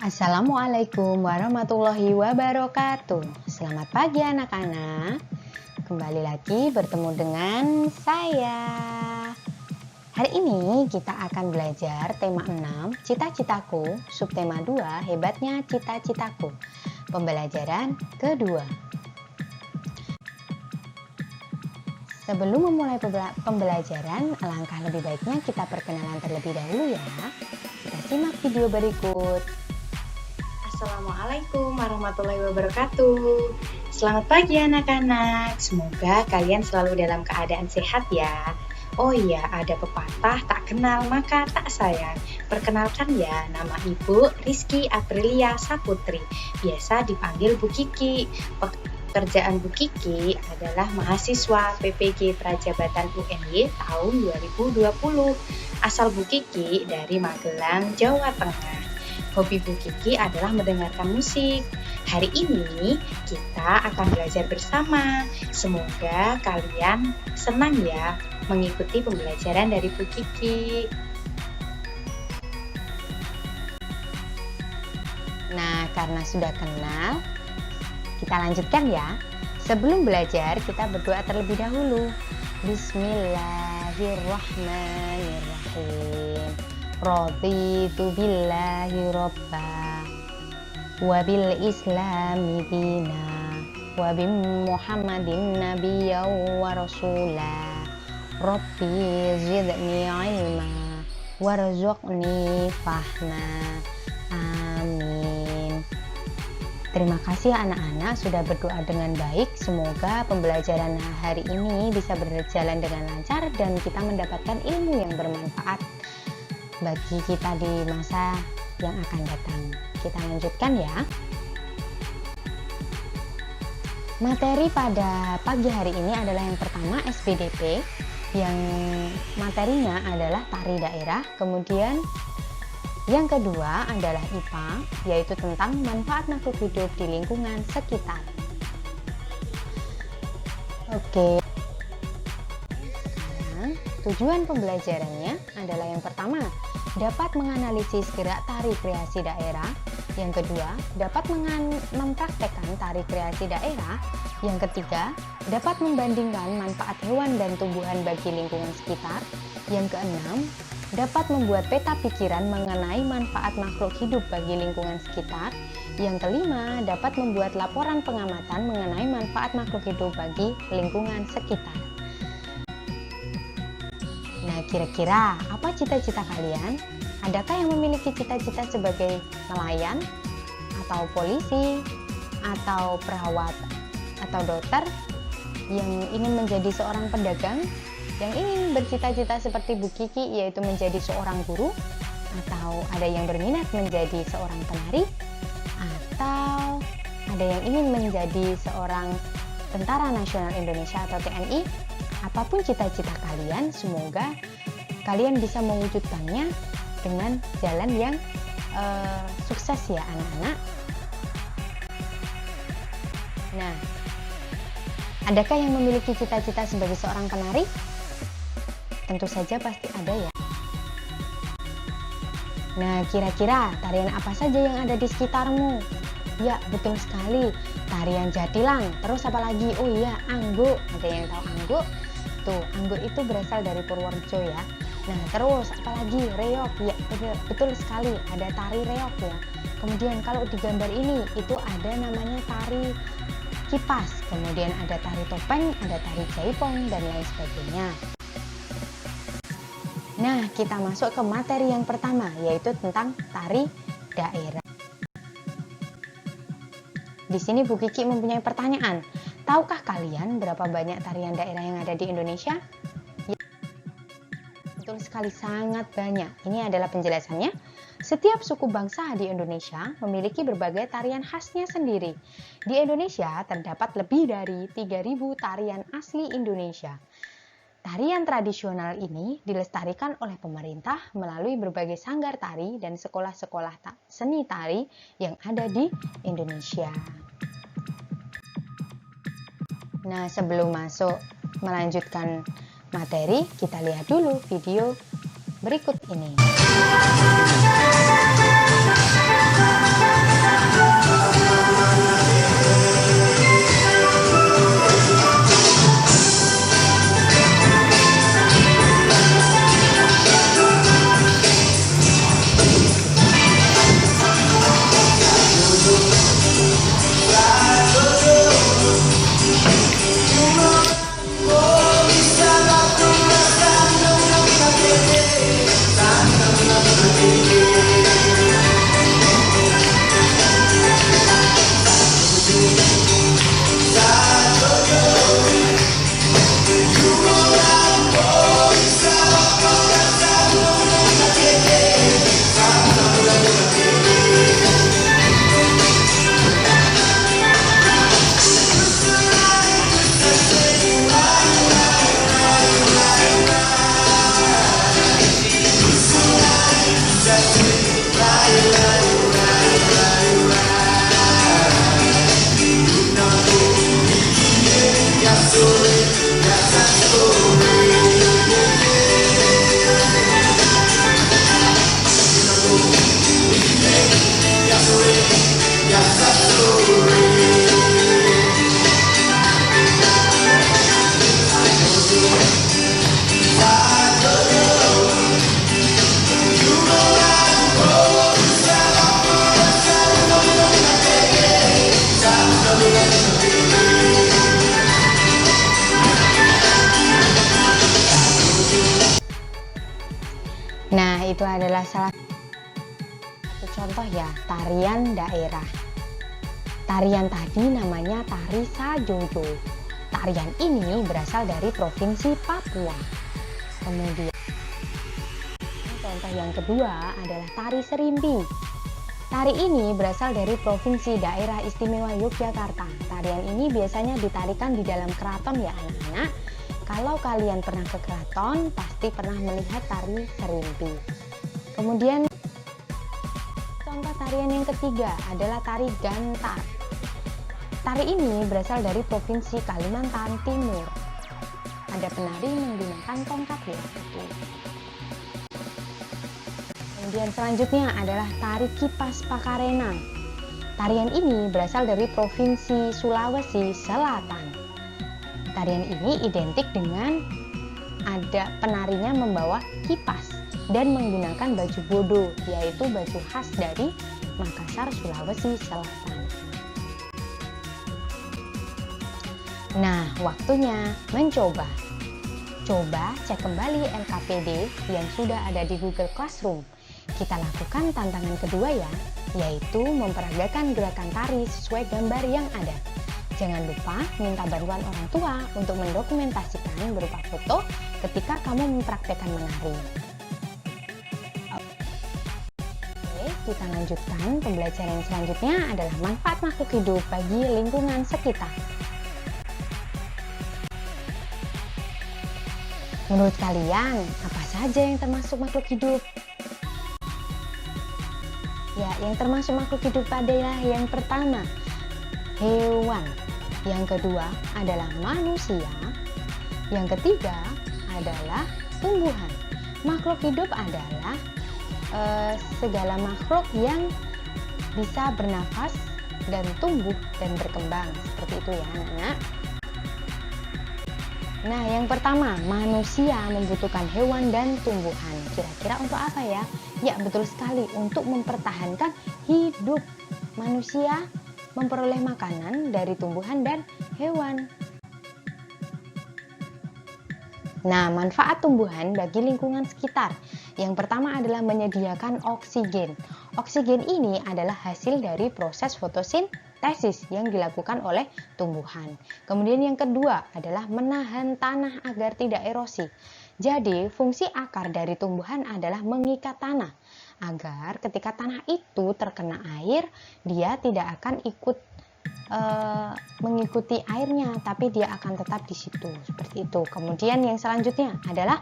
Assalamualaikum warahmatullahi wabarakatuh. Selamat pagi anak-anak. Kembali lagi bertemu dengan saya. Hari ini kita akan belajar tema 6, cita-citaku, subtema 2, hebatnya cita-citaku. Pembelajaran kedua. Sebelum memulai pembelajaran, alangkah lebih baiknya kita perkenalan terlebih dahulu ya. Kita simak video berikut. Assalamualaikum warahmatullahi wabarakatuh. Selamat pagi anak-anak. Semoga kalian selalu dalam keadaan sehat ya. Oh iya, ada pepatah tak kenal maka tak sayang. Perkenalkan ya, nama Ibu Rizky Aprilia Saputri, biasa dipanggil Bu Kiki. Pekerjaan Bu Kiki adalah mahasiswa PPG Prajabatan UNY tahun 2020. Asal Bu Kiki dari Magelang, Jawa Tengah. Hobi Bu Kiki adalah mendengarkan musik. Hari ini kita akan belajar bersama. Semoga kalian senang ya mengikuti pembelajaran dari Bu Kiki. Nah, karena sudah kenal, kita lanjutkan ya. Sebelum belajar, kita berdoa terlebih dahulu. Bismillahirrahmanirrahim. Raditu billahi robba wa bil islami dina wa bi muhammadin nabiyya wa rasula rabbi zidni ilma warzuqni fahma. Amin. Terima kasih anak-anak sudah berdoa dengan baik. Semoga pembelajaran hari ini bisa berjalan dengan lancar dan kita mendapatkan ilmu yang bermanfaat bagi kita di masa yang akan datang. Kita lanjutkan ya. Materi pada pagi hari ini adalah yang pertama SPDP, yang materinya adalah tari daerah. Kemudian yang kedua adalah IPA, yaitu tentang manfaat makhluk hidup di lingkungan sekitar. Oke. Tujuan pembelajarannya adalah yang pertama, dapat menganalisis gerak tari kreasi daerah. Yang kedua, dapat mempraktekkan tari kreasi daerah. Yang ketiga, dapat membandingkan manfaat hewan dan tumbuhan bagi lingkungan sekitar. Yang keenam, dapat membuat peta pikiran mengenai manfaat makhluk hidup bagi lingkungan sekitar. Yang kelima, dapat membuat laporan pengamatan mengenai manfaat makhluk hidup bagi lingkungan sekitar. Nah, kira-kira apa cita-cita kalian? Adakah yang memiliki cita-cita sebagai nelayan, atau polisi, atau perawat, atau dokter, yang ingin menjadi seorang pedagang, yang ingin bercita-cita seperti Bu Kiki, yaitu menjadi seorang guru, atau ada yang berminat menjadi seorang penari, atau ada yang ingin menjadi seorang Tentara Nasional Indonesia atau TNI? Apapun cita-cita kalian, semoga kalian bisa mewujudkannya dengan jalan yang sukses ya anak-anak. Nah, adakah yang memiliki cita-cita sebagai seorang penari? Tentu saja pasti ada ya. Nah, kira-kira tarian apa saja yang ada di sekitarmu? Ya, betul sekali. Tarian Jatilang. Terus apa lagi? Oh iya, Anggo. Ada yang tahu Anggo? Tuh, Anggo itu berasal dari Purworejo ya. Nah, terus apalagi reog, ya betul sekali, ada tari reog ya. Kemudian kalau di gambar ini itu ada namanya tari kipas, kemudian ada tari topeng, ada tari jaipong dan lain sebagainya. Nah, kita masuk ke materi yang pertama, yaitu tentang tari daerah. Di sini Bu Kiki mempunyai pertanyaan. Tahukah kalian berapa banyak tarian daerah yang ada di Indonesia? Ya, betul sekali, sangat banyak. Ini adalah penjelasannya. Setiap suku bangsa di Indonesia memiliki berbagai tarian khasnya sendiri. Di Indonesia terdapat lebih dari 3.000 tarian asli Indonesia. Tarian tradisional ini dilestarikan oleh pemerintah melalui berbagai sanggar tari dan sekolah-sekolah seni tari yang ada di Indonesia. Nah, sebelum masuk melanjutkan materi, kita lihat dulu video berikut ini. adalah salah satu contoh ya, tarian daerah. Tarian tadi namanya tari Sajojo. Tarian ini berasal dari Provinsi Papua. Kemudian contoh yang kedua adalah tari Serimpi. Tari ini berasal dari Provinsi Daerah Istimewa Yogyakarta. Tarian ini biasanya ditarikan di dalam keraton ya anak-anak. Kalau kalian pernah ke keraton, pasti pernah melihat tari Serimpi. Kemudian contoh tarian yang ketiga adalah tari Gantar. Tari ini berasal dari Provinsi Kalimantan Timur. Ada penari menggunakan tongkat ya. Kemudian selanjutnya adalah tari Kipas Pakarena. Tarian ini berasal dari Provinsi Sulawesi Selatan. Tarian ini identik dengan ada penarinya membawa kipas dan menggunakan baju bodo, yaitu baju khas dari Makassar, Sulawesi Selatan. Nah, waktunya mencoba. Coba cek kembali LKPD yang sudah ada di Google Classroom. Kita lakukan tantangan kedua ya, yaitu memperagakan gerakan tari sesuai gambar yang ada. Jangan lupa minta bantuan orang tua untuk mendokumentasikan berupa foto ketika kamu mempraktekkan menari. Oke, kita lanjutkan. Pembelajaran selanjutnya adalah manfaat makhluk hidup bagi lingkungan sekitar. Menurut kalian, apa saja yang termasuk makhluk hidup? Ya, yang termasuk makhluk hidup adalah yang pertama, hewan. Yang kedua adalah manusia. Yang ketiga adalah tumbuhan. Makhluk hidup adalah segala makhluk yang bisa bernafas dan tumbuh dan berkembang. Seperti itu ya anak-anak. Nah, yang pertama, manusia membutuhkan hewan dan tumbuhan. Kira-kira untuk apa ya? Ya, betul sekali, untuk mempertahankan hidup. Manusia memperoleh makanan dari tumbuhan dan hewan. Nah, manfaat tumbuhan bagi lingkungan sekitar. Yang pertama adalah menyediakan oksigen. Oksigen ini adalah hasil dari proses fotosintesis yang dilakukan oleh tumbuhan. Kemudian yang kedua adalah menahan tanah agar tidak erosi. Jadi, fungsi akar dari tumbuhan adalah mengikat tanah agar ketika tanah itu terkena air, dia tidak akan mengikuti airnya, tapi dia akan tetap di situ. Seperti itu. Kemudian yang selanjutnya adalah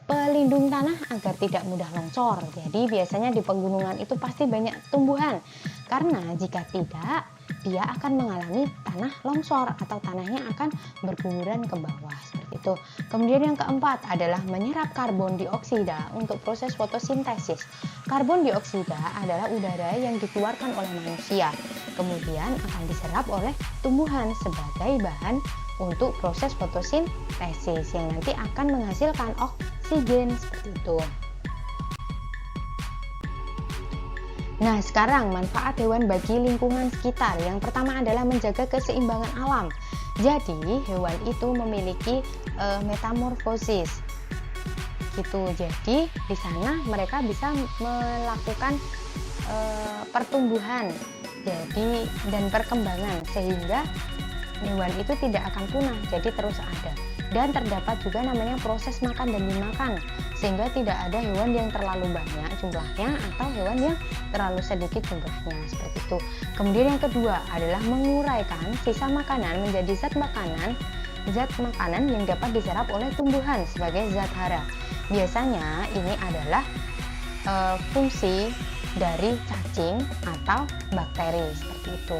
pelindung tanah agar tidak mudah longsor. Jadi biasanya di pegunungan itu pasti banyak tumbuhan, karena jika tidak, dia akan mengalami tanah longsor atau tanahnya akan berguguran ke bawah. Seperti itu. Kemudian yang keempat adalah menyerap karbon dioksida untuk proses fotosintesis. Karbon dioksida adalah udara yang dikeluarkan oleh manusia, kemudian akan diserap oleh tumbuhan sebagai bahan untuk proses fotosintesis yang nanti akan menghasilkan oksigen. Seperti itu. Nah, sekarang manfaat hewan bagi lingkungan sekitar. Yang pertama adalah menjaga keseimbangan alam. Jadi, hewan itu memiliki metamorfosis. Gitu. Jadi, di sana mereka bisa melakukan pertumbuhan dan perkembangan sehingga hewan itu tidak akan punah, jadi terus ada. Dan terdapat juga namanya proses makan dan dimakan, sehingga tidak ada hewan yang terlalu banyak jumlahnya atau hewan yang terlalu sedikit jumlahnya, seperti itu. Kemudian yang kedua adalah menguraikan sisa makanan menjadi zat makanan yang dapat diserap oleh tumbuhan sebagai zat hara. Biasanya ini adalah fungsi dari cacing atau bakteri, seperti itu.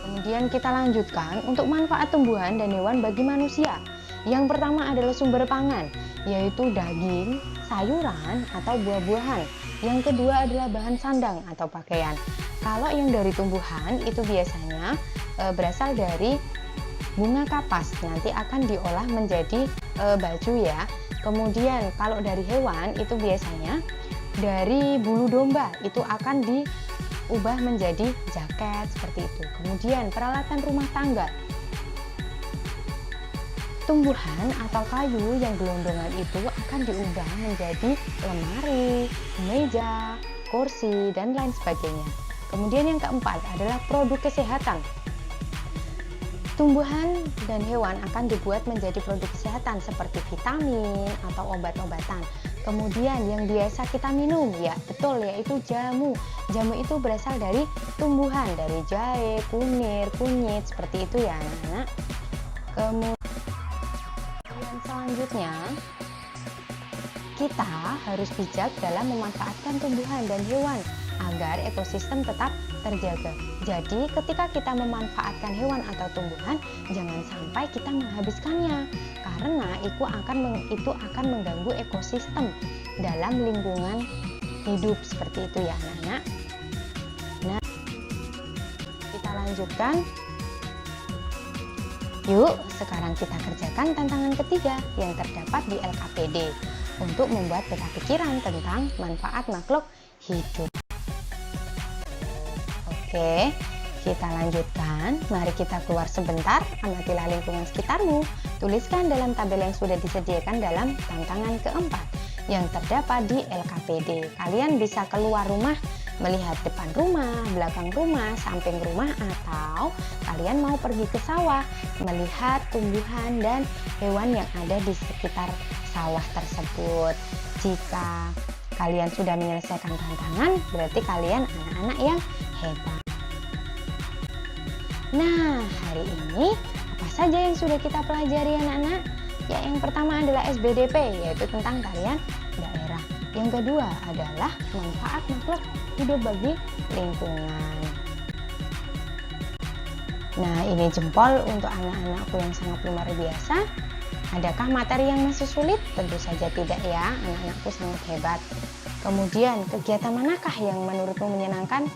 Kemudian kita lanjutkan untuk manfaat tumbuhan dan hewan bagi manusia. Yang pertama adalah sumber pangan, yaitu daging, sayuran, atau buah-buahan. Yang kedua adalah bahan sandang atau pakaian. Kalau yang dari tumbuhan itu biasanya berasal dari bunga kapas, nanti akan diolah menjadi baju ya. Kemudian kalau dari hewan itu biasanya dari bulu domba, itu akan diubah menjadi jaket, seperti itu. Kemudian peralatan rumah tangga. Tumbuhan atau kayu yang gelondongan itu akan diubah menjadi lemari, meja, kursi, dan lain sebagainya. Kemudian yang keempat adalah produk kesehatan. Tumbuhan dan hewan akan dibuat menjadi produk kesehatan seperti vitamin atau obat-obatan. Kemudian yang biasa kita minum, ya betul, yaitu jamu. Jamu itu berasal dari tumbuhan, dari jahe, kunir, kunyit, seperti itu ya anak-anak. Kemudian selanjutnya, kita harus bijak dalam memanfaatkan tumbuhan dan hewan agar ekosistem tetap terjaga. Jadi ketika kita memanfaatkan hewan atau tumbuhan, jangan sampai kita menghabiskannya, karena itu akan mengganggu ekosistem dalam lingkungan hidup, seperti itu ya anak-anak. Nah, kita lanjutkan. Yuk, sekarang kita kerjakan tantangan ketiga yang terdapat di LKPD untuk membuat peta pikiran tentang manfaat makhluk hidup. Oke, kita lanjutkan. Mari kita keluar sebentar, amatilah lingkungan sekitarmu. Tuliskan dalam tabel yang sudah disediakan dalam tantangan keempat yang terdapat di LKPD. Kalian bisa keluar rumah, melihat depan rumah, belakang rumah, samping rumah, atau kalian mau pergi ke sawah, melihat tumbuhan dan hewan yang ada di sekitar sawah tersebut. Jika kalian sudah menyelesaikan tantangan, berarti kalian anak-anak yang hebat. Nah, hari ini apa saja yang sudah kita pelajari anak-anak? Ya, yang pertama adalah SBDP, yaitu tentang tarian daerah. Yang kedua adalah manfaat makhluk hidup bagi lingkungan. Nah, ini jempol untuk anak-anakku yang sangat luar biasa. Adakah materi yang masih sulit? Tentu saja tidak ya, anak-anakku sangat hebat. Kemudian, kegiatan manakah yang menurutmu menyenangkan?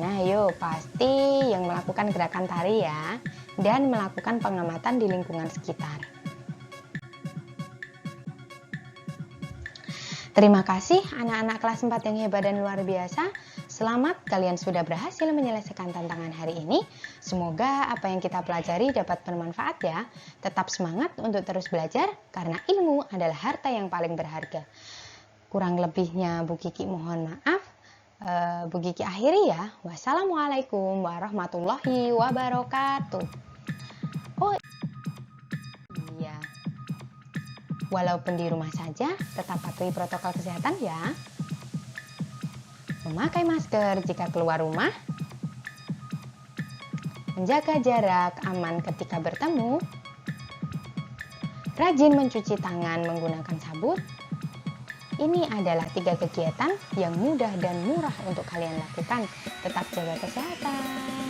Nah, yuk, pasti yang melakukan gerakan tari ya, dan melakukan pengamatan di lingkungan sekitar. Terima kasih anak-anak kelas 4 yang hebat dan luar biasa. Selamat, kalian sudah berhasil menyelesaikan tantangan hari ini. Semoga apa yang kita pelajari dapat bermanfaat ya. Tetap semangat untuk terus belajar, karena ilmu adalah harta yang paling berharga. Kurang lebihnya Bu Kiki mohon maaf. Bu Kiki akhiri ya. Wassalamualaikum warahmatullahi wabarakatuh. Oh iya, walaupun di rumah saja, tetap patuhi protokol kesehatan ya. Memakai masker jika keluar rumah, menjaga jarak aman ketika bertemu, rajin mencuci tangan menggunakan sabun. Ini adalah 3 kegiatan yang mudah dan murah untuk kalian lakukan. Tetap jaga kesehatan.